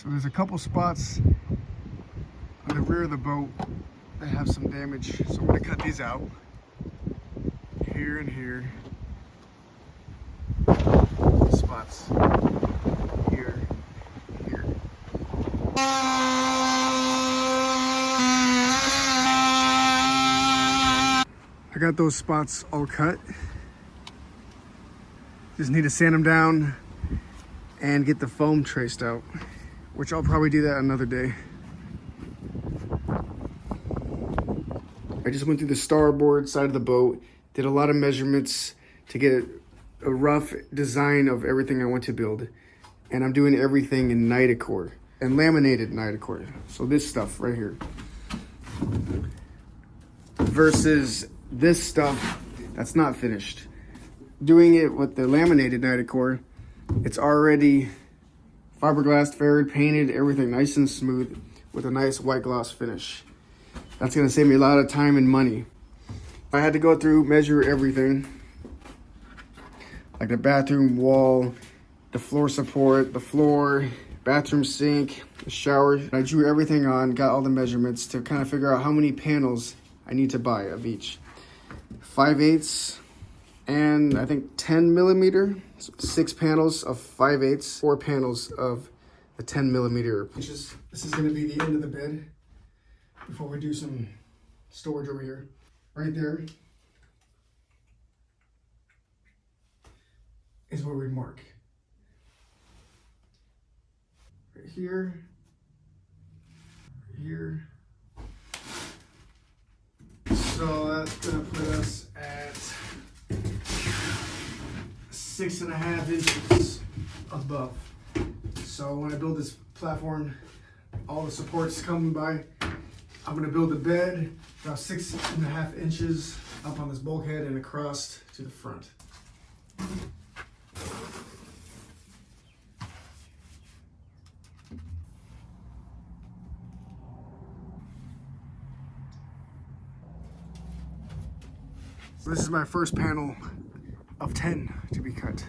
So there's a couple spots on the rear of the boat that have some damage. So I'm gonna cut these out. Here and here. Spots. Here. Here. I got those spots all cut. Just need to sand them down and get the foam traced out, which I'll probably do that another day. I just went through the starboard side of the boat, did a lot of measurements to get a rough design of everything I want to build. And I'm doing everything in Nidacore and laminated Nidacore. So this stuff right here. Versus this stuff that's not finished. Doing it with the laminated Nidacore, it's already fiberglass, faired, painted, everything nice and smooth with a nice white gloss finish. That's gonna save me a lot of time and money. I had to go through, measure everything, like the bathroom wall, the floor support, the floor, bathroom sink, the shower. I drew everything on, got all the measurements to kind of figure out how many panels I need to buy of each. 5/8 and I think 10 millimeter. So 6 panels of 5/8, 4 panels of the 10 millimeter. This is gonna be the end of the bed before we do some storage over here. Right there is where we mark. Right here, right here. So that's gonna put us at 6.5 inches above. So when I build this platform, all the supports coming by, I'm gonna build a bed about 6.5 inches up on this bulkhead and across to the front. So this is my first panel of 10 to be cut.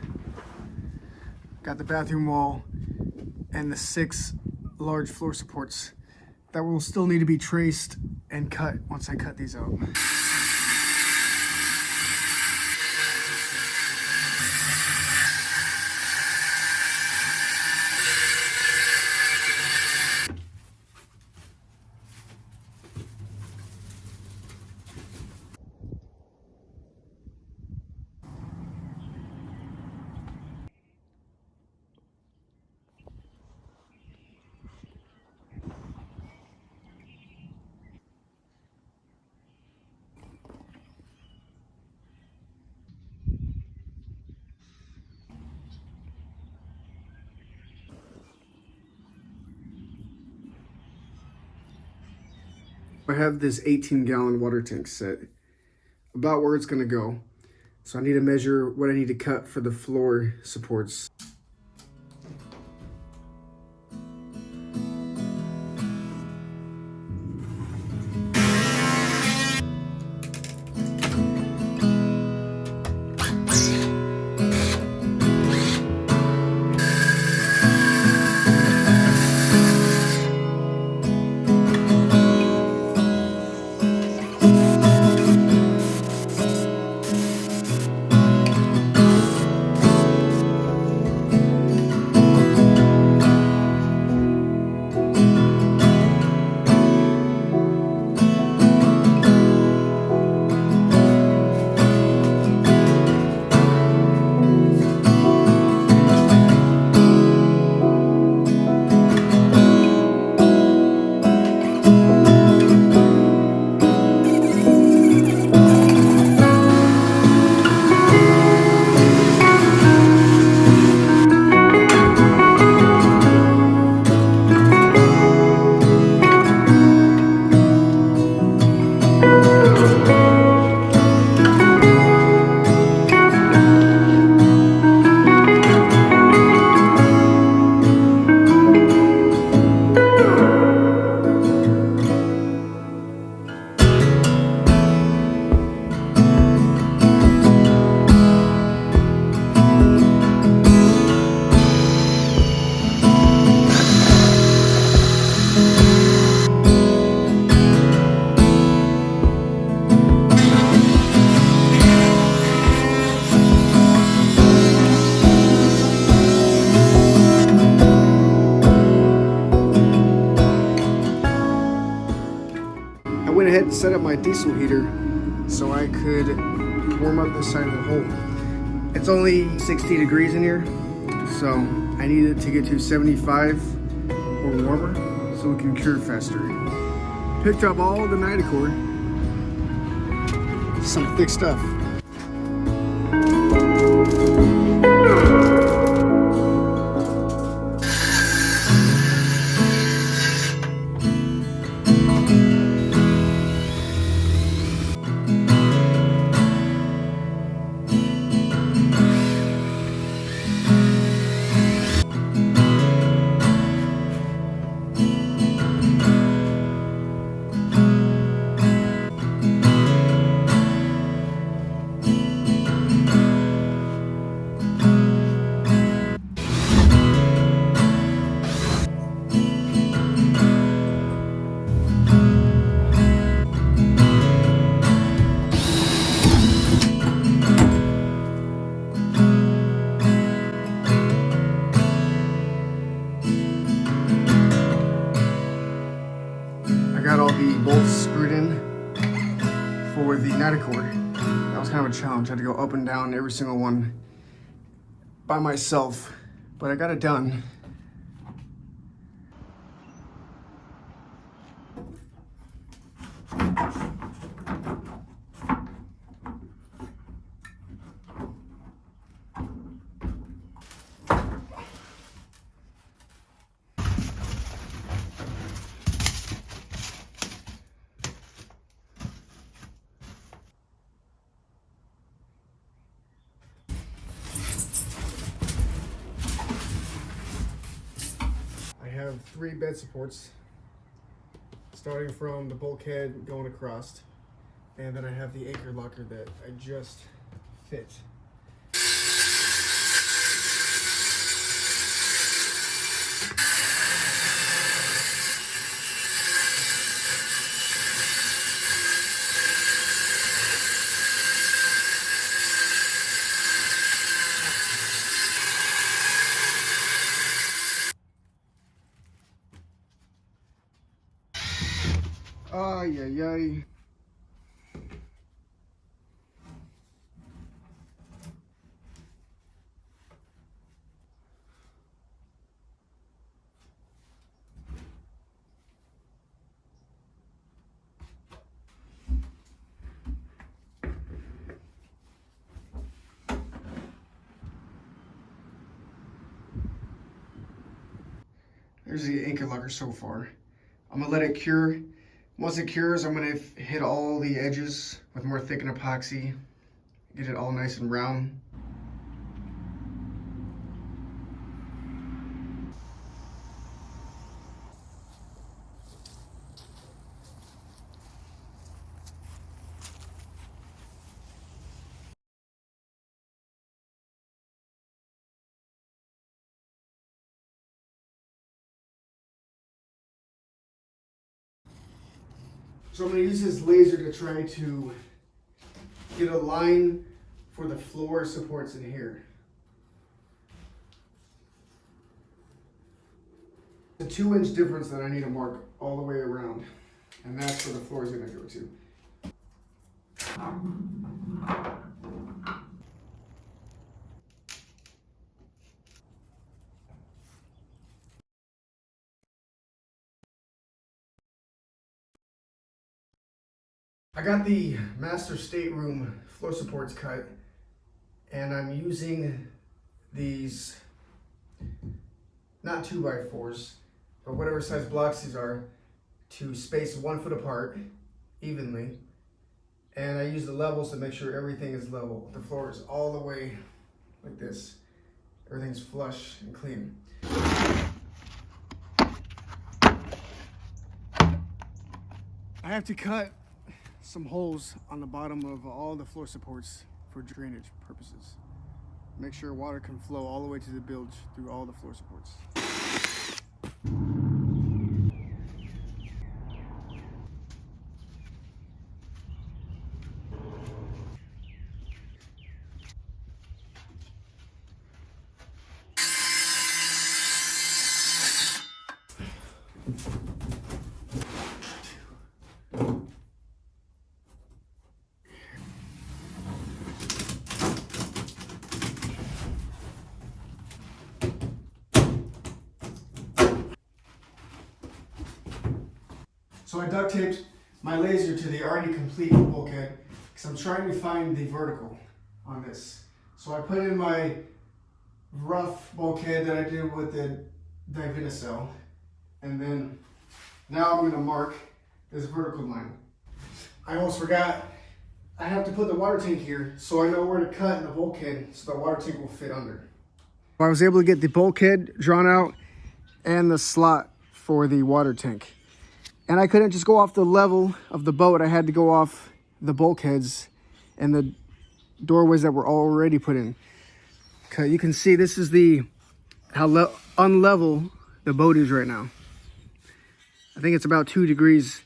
Got the bathroom wall and the 6 large floor supports that will still need to be traced and cut once I cut these out. I have this 18-gallon water tank set, about where it's gonna go. So I need to measure what I need to cut for the floor supports. set up my diesel heater so I could warm up this side of the hole. It's only 60 degrees in here, so I need it to get to 75 or warmer so we can cure faster. Picked up all the Nidacore. Some thick stuff. I got all the bolts screwed in for the Nidacore. That was kind of a challenge. I had to go up and down every single one by myself, but I got it done. I have 3 bed supports, starting from the bulkhead going across, and then I have the anchor locker that I just fit. Ay, ay, ay. There's the anchor locker so far. I'm gonna let it cure. Once it cures, I'm gonna hit all the edges with more thickened epoxy, get it all nice and round. So I'm going to use this laser to try to get a line for the floor supports in here. A 2-inch difference that I need to mark all the way around, and that's where the floor is going to go to. I got the master stateroom floor supports cut, and I'm using these, not 2x4s, but whatever size blocks these are, to space 1 foot apart evenly. And I use the levels to make sure everything is level. The floor is all the way like this. Everything's flush and clean. I have to cut some holes on the bottom of all the floor supports for drainage purposes. Make sure water can flow all the way to the bilge through all the floor supports. So I duct taped my laser to the already complete bulkhead because I'm trying to find the vertical on this. So I put in my rough bulkhead that I did with the divinacell, and then now I'm going to mark this vertical line. I almost forgot, I have to put the water tank here so I know where to cut in the bulkhead so the water tank will fit under. I was able to get the bulkhead drawn out and the slot for the water tank. And I couldn't just go off the level of the boat. I had to go off the bulkheads and the doorways that were already put in. Okay, you can see this is how unlevel the boat is right now. I think it's about 2 degrees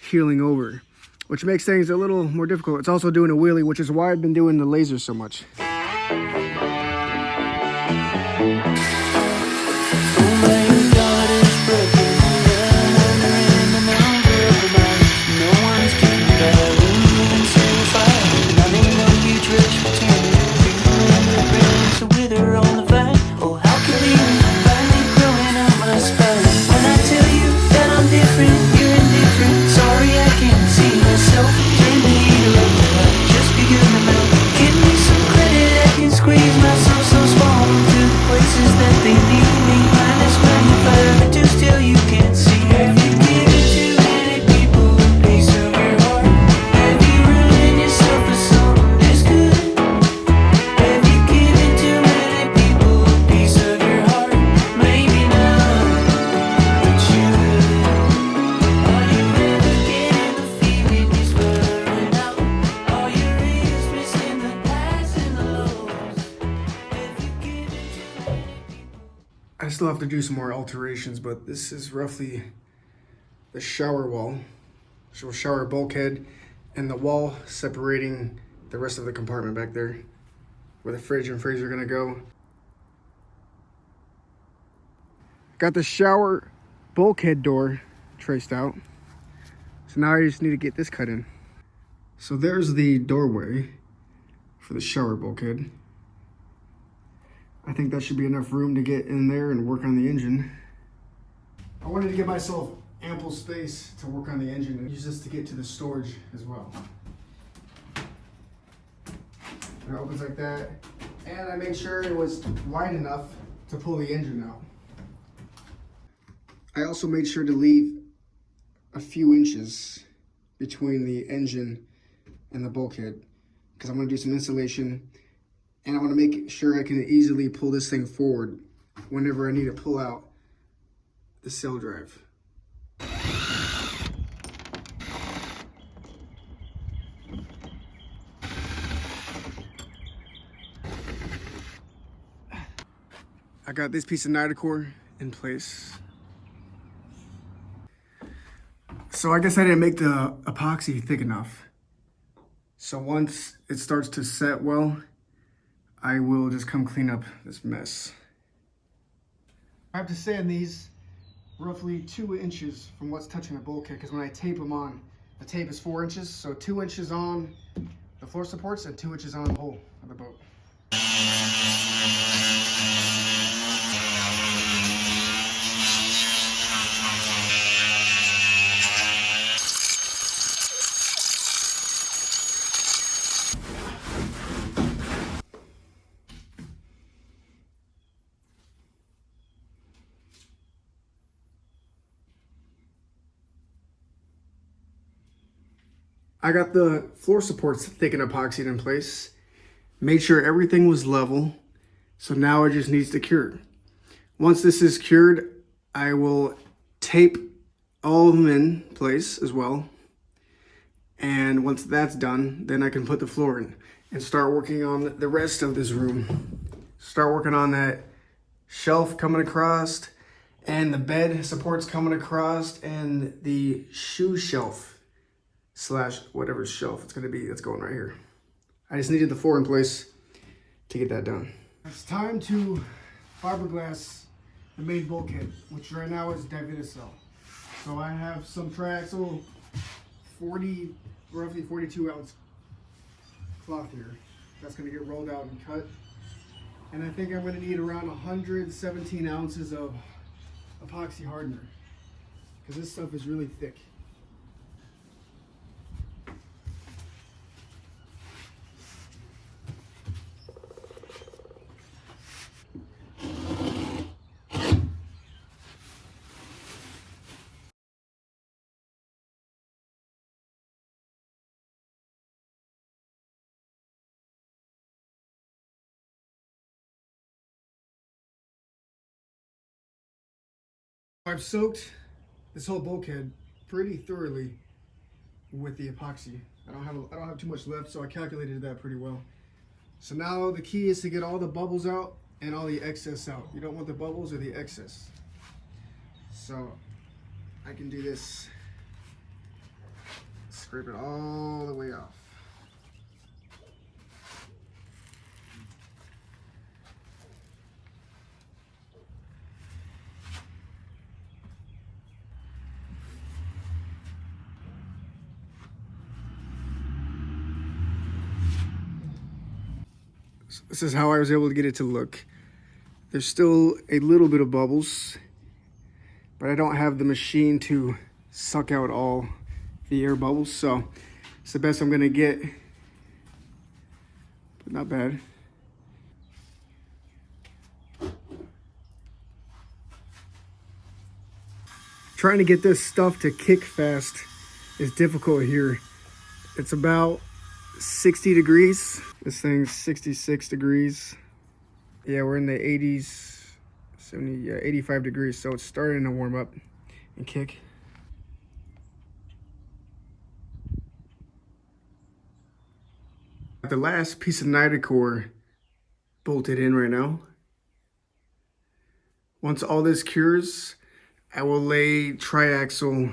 heeling over, which makes things a little more difficult. It's also doing a wheelie, which is why I've been doing the laser so much. I still have to do some more alterations, but this is roughly the shower wall, so shower bulkhead, and the wall separating the rest of the compartment back there, where the fridge and freezer are gonna go. Got the shower bulkhead door traced out, so now I just need to get this cut in. So there's the doorway for the shower bulkhead. I think that should be enough room to get in there and work on the engine. I wanted to give myself ample space to work on the engine and use this to get to the storage as well. And it opens like that. And I made sure it was wide enough to pull the engine out. I also made sure to leave a few inches between the engine and the bulkhead because I'm going to do some insulation. And I want to make sure I can easily pull this thing forward whenever I need to pull out the Saildrive. I got this piece of Nidacore in place. So I guess I didn't make the epoxy thick enough. So once it starts to set well, I will just come clean up this mess. I have to sand these roughly 2 inches from what's touching the bulkhead, because when I tape them on, the tape is 4 inches, so 2 inches on the floor supports and 2 inches on the hull of the boat. I got the floor supports thick and epoxied in place, made sure everything was level, so now it just needs to cure. Once this is cured, I will tape all of them in place as well. And once that's done, then I can put the floor in and start working on the rest of this room. Start working on that shelf coming across, and the bed supports coming across, and the shoe shelf slash whatever shelf it's gonna be, that's going right here. I just needed the floor in place to get that done. It's time to fiberglass the main bulkhead, which right now is divinacell. So I have some triaxle 40, roughly 42 ounce cloth here. That's gonna get rolled out and cut. And I think I'm gonna need around 117 ounces of epoxy hardener, because this stuff is really thick. I've soaked this whole bulkhead pretty thoroughly with the epoxy. I don't have too much left, so I calculated that pretty well. So now the key is to get all the bubbles out and all the excess out. You don't want the bubbles or the excess. So I can do this. Scrape it all the way off. This is how I was able to get it to look. There's still a little bit of bubbles, but I don't have the machine to suck out all the air bubbles, so it's the best I'm gonna get, but not bad. Trying to get this stuff to kick fast is difficult here. It's about 60 degrees. This thing's 66 degrees. Yeah, we're in the 80s, 70, yeah, 85 degrees, so it's starting to warm up and kick. The last piece of Nidacore bolted in right now. Once all this cures, I will lay triaxle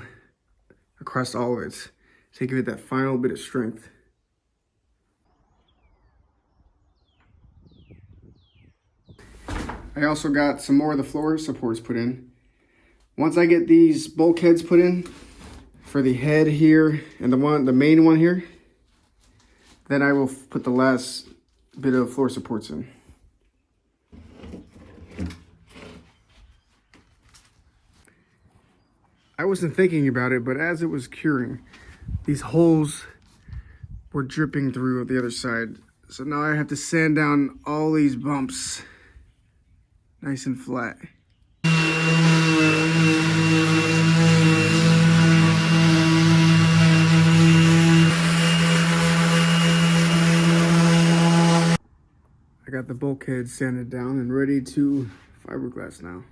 across all of it to give it that final bit of strength. I also got some more of the floor supports put in. Once I get these bulkheads put in for the head here and the main one here, then I will put the last bit of floor supports in. I wasn't thinking about it, but as it was curing, these holes were dripping through the other side. So now I have to sand down all these bumps nice and flat. I got the bulkhead sanded down and ready to fiberglass now.